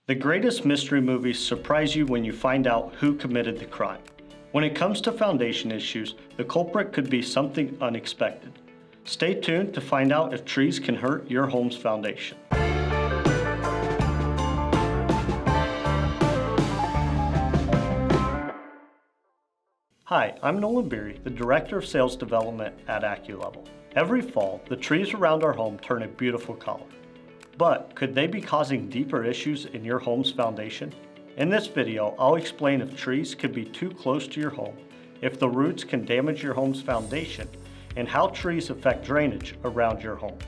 The greatest mystery movies surprise you when you find out who committed the crime. When it comes to foundation issues, the culprit could be something unexpected. Stay tuned to find out if trees can hurt your home's foundation. Hi, I'm Nolan Beery, the Director of Sales Development at AccuLevel. Every fall, the trees around our home turn a beautiful color. But could they be causing deeper issues in your home's foundation? In this video, I'll explain if trees could be too close to your home, if the roots can damage your home's foundation, and how trees affect drainage around your home.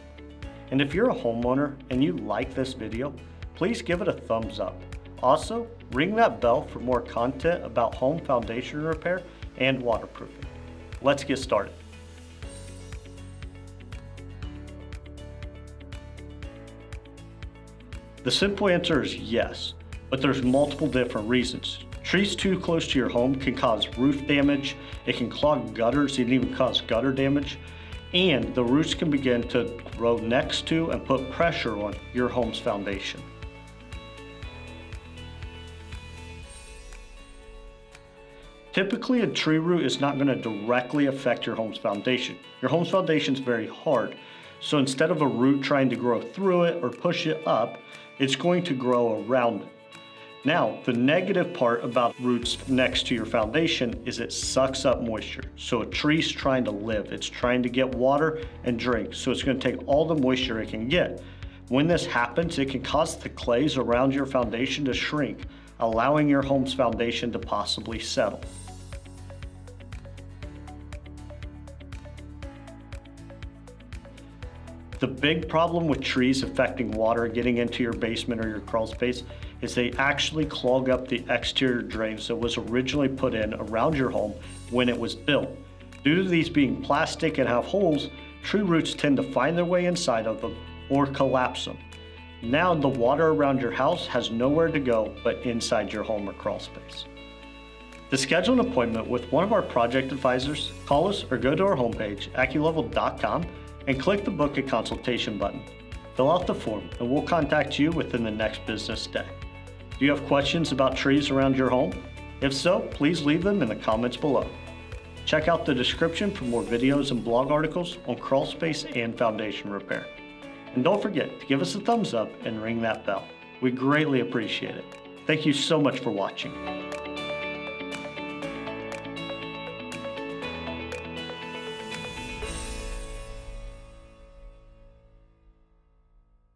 And if you're a homeowner and you like this video, please give it a thumbs up. Also, ring that bell for more content about home foundation repair and waterproofing. Let's get started. The simple answer is yes, but there's multiple different reasons. Trees too close to your home can cause roof damage, it can clog gutters, it can even cause gutter damage, and the roots can begin to grow next to and put pressure on your home's foundation. Typically, a tree root is not going to directly affect your home's foundation. Your home's foundation is very hard, so instead of a root trying to grow through it or push it up, it's going to grow around it. Now, the negative part about roots next to your foundation is it sucks up moisture. So a tree's trying to live, it's trying to get water and drink, so it's going to take all the moisture it can get. When this happens, it can cause the clays around your foundation to shrink, allowing your home's foundation to possibly settle. The big problem with trees affecting water getting into your basement or your crawl space is they actually clog up the exterior drains that was originally put in around your home when it was built. Due to these being plastic and have holes, tree roots tend to find their way inside of them or collapse them. Now the water around your house has nowhere to go but inside your home or crawl space. To schedule an appointment with one of our project advisors, call us or go to our homepage, AccuLevel.com, and click the Book a Consultation button. Fill out the form and we'll contact you within the next business day. Do you have questions about trees around your home? If so, please leave them in the comments below. Check out the description for more videos and blog articles on crawl space and foundation repair. And don't forget to give us a thumbs up and ring that bell. We greatly appreciate it. Thank you so much for watching.